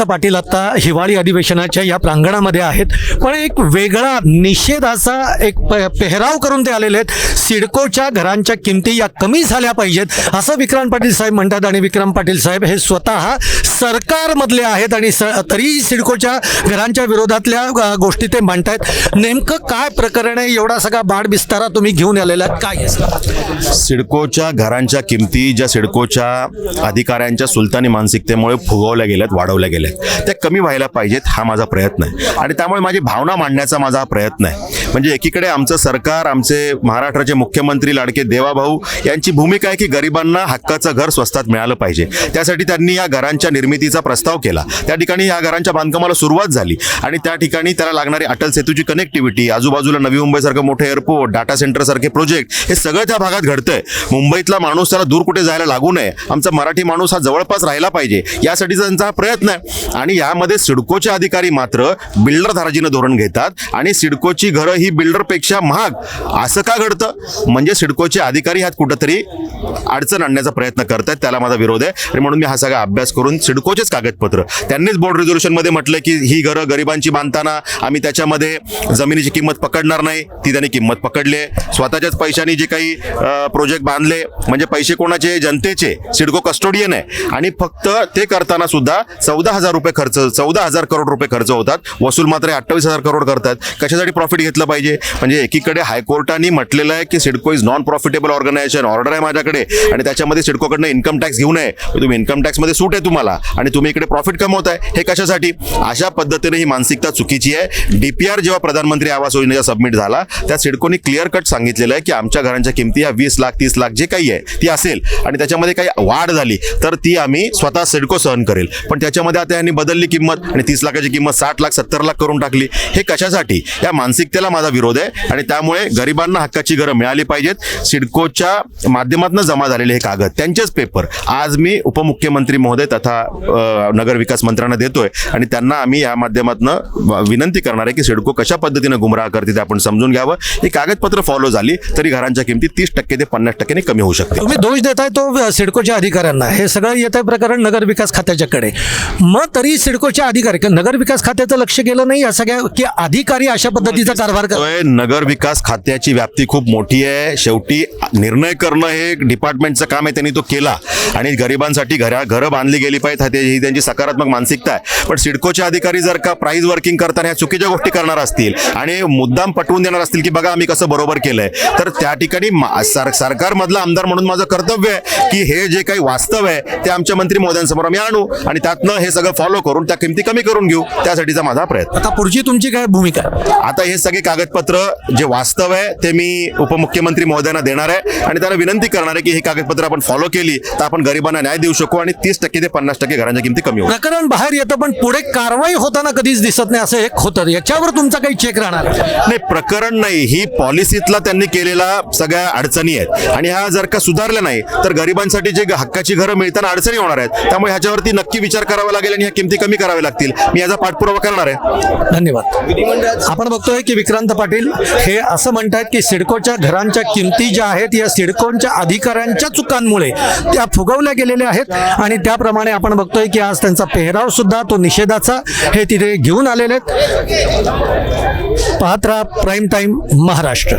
पाटील आता हिवाळी अधिवेशनाच्या या प्रांगणामध्ये आहेत, पण एक वेगळा निषेधाचा एक पेहराव करून ते आलेले आहेत. सिडकोच्या घरांच्या किमती या कमी झाल्या पाहिजेत असं विक्रांत पाटील साहेब म्हणतात आणि विक्रांत पाटील साहेब हे स्वतः सरकारमधले आहेत आणि तरीही सिडकोच्या घरांच्या विरोधातल्या गोष्टी ते मांडतायत. नेमकं काय प्रकरण आहे? एवढा सगळा बाडबिस्तारा तुम्ही घेऊन आलेला काय? सिडकोच्या घरांच्या किमती ज्या सिडकोच्या अधिकाऱ्यांच्या सुलतानी मानसिकतेमुळे फुगवल्या गेल्यात, वाढवल्या गेल्यात, त्या कमी व्हायला पाहिजेत हा माझा प्रयत्न आहे आणि त्यामुळे माझी भावना मांडण्याचा माझा हा प्रयत्न आहे. म्हणजे एकीकडे आमचं सरकार, आमचे महाराष्ट्राचे मुख्यमंत्री लाडके देवाभाऊ यांची भूमिका आहे की गरिबांना हक्काचं घर स्वस्तात मिळालं पाहिजे. त्यासाठी त्यांनी या घरांच्या निर्मितीचा प्रस्ताव केला. त्या ठिकाणी या घरांच्या बांधकामाला सुरुवात झाली आणि त्या ठिकाणी त्याला लागणारी अटल सेतूची कनेक्टिव्हिटी, आजूबाजूला नवी मुंबईसारखं मोठं एअरपोर्ट, डाटा सेंटर सारखे प्रोजेक्ट, हे सगळं त्या भागात घडतंय. मुंबईतला माणूस त्याला दूर कुठे जायला लागू नये, आमचा मराठी माणूस हा जवळपास राहिला पाहिजे, यासाठी त्यांचा हा प्रयत्न आहे. आणि यामध्ये सिडकोचे अधिकारी मात्र बिल्डर धाराजीनं धोरण घेतात आणि सिडकोची घरं ही बिल्डरपेक्षा महाग. असं का घडतं? म्हणजे सिडकोचे अधिकारी ह्यात कुठंतरी अडचण आणण्याचा प्रयत्न करतात. त्याला माझा विरोध आहे आणि म्हणून मी हा सगळा अभ्यास करून सिडकोचेच कागदपत्र, त्यांनीच बोर्ड रिझोल्युशनमध्ये म्हटलं की ही घरं गरिबांची बांधताना आम्ही त्याच्यामध्ये जमिनीची किंमत पकडणार नाही, ती त्यांनी किंमत पकडली. स्वतःच्याच पैशांनी जे काही प्रोजेक्ट बांधले, म्हणजे पैसे कोणाचे? जनतेचे. सिडको कस्टोडियन आहे आणि फक्त ते करताना सुद्धा 14,000 रुपये खर्च, 14,000 करोड रुपये खर्च होतात, वसूल मात्र 28,000 करोड करतात. कशासाठी प्रॉफिट घेतलं पाहिजे? म्हणजे एकीकडे हायकोर्टाने म्हटलेलं आहे की CIDCO is non profitable organisation, order आहे माझ्याकडे आणि त्याच्यामध्ये सिडकोकडनं इन्कम टॅक्स घेऊ नये. तुम्ही इन्कम टॅक्समध्ये सूट आहे तुम्हाला आणि तुम्ही इकडे प्रॉफिट कमवताय, हे कशासाठी? अशा पद्धतीने ही मानसिकता चुकीची आहे. डीपीआर जेव्हा प्रधानमंत्री आवास योजनेचा सबमिट झाला त्या सिडकोने क्लिअर कट सांगितलेलं आहे की आमच्या घरांच्या किमती या 20 लाख 30 लाख जे काही आहे ती असेल आणि त्याच्यामध्ये काही वाढ झाली तर ती आम्ही स्वतः सिडको सहन करेल. पण त्याच्यामध्ये आता यांनी बदलली किंमत आणि 30 लाखाची किंमत 60 लाख 70 लाख करून टाकली. हे कशासाठी? या मानसिकतेला माझा विरोध आहे आणि त्यामुळे गरिबांना हक्काची घरं मिळाली पाहिजेत. सिडकोच्या माध्यमातून जमा झालेले हे कागद, त्यांचेच पेपर आज मी उपमुख्यमंत्री महोदय तथा नगरविकास मंत्र्यांना देतोय आणि त्यांना आम्ही या माध्यमातून विनंती करणार आहे की सिडको कशा पद्धतीने गुमराह करते ते आपण समजून घ्यावं. ही कागदपत्र फॉलो झाली तरी घरांच्या किमती 30% ते 50% कमी होऊ शकते. तुम्ही दोष देताय तो सिडकोच्या अधिकाऱ्यांना, हे सगळं येत आहे प्रकरण नगरविकास खात्याच्याकडे. मग तरी सिडकोच्या अधिकारी, नगरविकास खात्याचं लक्ष गेलं नाही या सगळ्या की अधिकारी अशा पद्धतीचा कारभार करतोय? नगरविकास खात्याची व्याप्ती खूप मोठी आहे. शेवटी निर्णय करणं हे डिपार्टमेंटचं काम आहे, त्यांनी तो केला आणि गरिबांसाठी घरं बांधली गेली पाहिजे ही त्यांची सकारात्मक मानसिकता आहे. पण सिडकोचे अधिकारी जर का प्राइस वर्किंग करताना ह्या चुकीच्या गोष्टी करणार असतील आणि मुद्दाम पटवून देणार असतील की बघा आम्ही कसं बरोबर केलंय, तर त्या ठिकाणी सरकारमधला आमदार म्हणून माझं कर्तव्य आहे की हे जे काही वास्तव आहे ते आमच्या मंत्री महोदयांसमोर आम्ही आणू आणि त्यातनं हे सगळं फॉलो करून त्या किमती कमी करून घेऊ. त्यासाठीचा माझा प्रयत्न. आता पुढची तुमची काय भूमिका? आता हे सगळे कागदपत्र जे वास्तव आहे ते मी उपमुख्यमंत्री महोदयांना देणार आहे आणि त्यांना विनंती करणार आहे की हे कागदपत्र आपण फॉलो केली तर आपण गरिबांना न्याय देऊ शकू आणि 30% ते 50% घरांच्या किमती कमी होऊ. प्रकरण बाहेर येतं पण पुढे कारवाई होताना कधीच दिसत नाही, असं एक होतं. याच्यावर तुमचा काही चेक राहणार? नाही, प्रकरण नाही, ही पॉलिसीतला त्यांनी केलेला सगळ्या अडचणी आहेत आणि ह्या जर का सुधारल्या नाही तर गरिबांसाठी जे हक्काची घरं मिळताना अडचणी होणार आहेत. त्यामुळे ह्याच्यावरती नक्की विचार करावा लागेल आणि ह्या किमती कमी कराव्या लागतील. मी याचा पाठपुरावा करणार आहे. धन्यवाद. आपण बघतोय की विक्रांत पाटील हे असं म्हणतात की सिडकोच्या घरांच्या किमती ज्या आहेत या सिडकोच्या अधिकाऱ्यांच्या चुकांमुळे त्या फुगवल्या गेलेल्या आहेत आणि त्याप्रमाणे आपण बघतोय की आज त्यांचा पेहराव सुद्धा तो निषेधाचा हे तिथे घेऊन आलेले आहेत. पाहत राहा प्राईम टाइम महाराष्ट्र.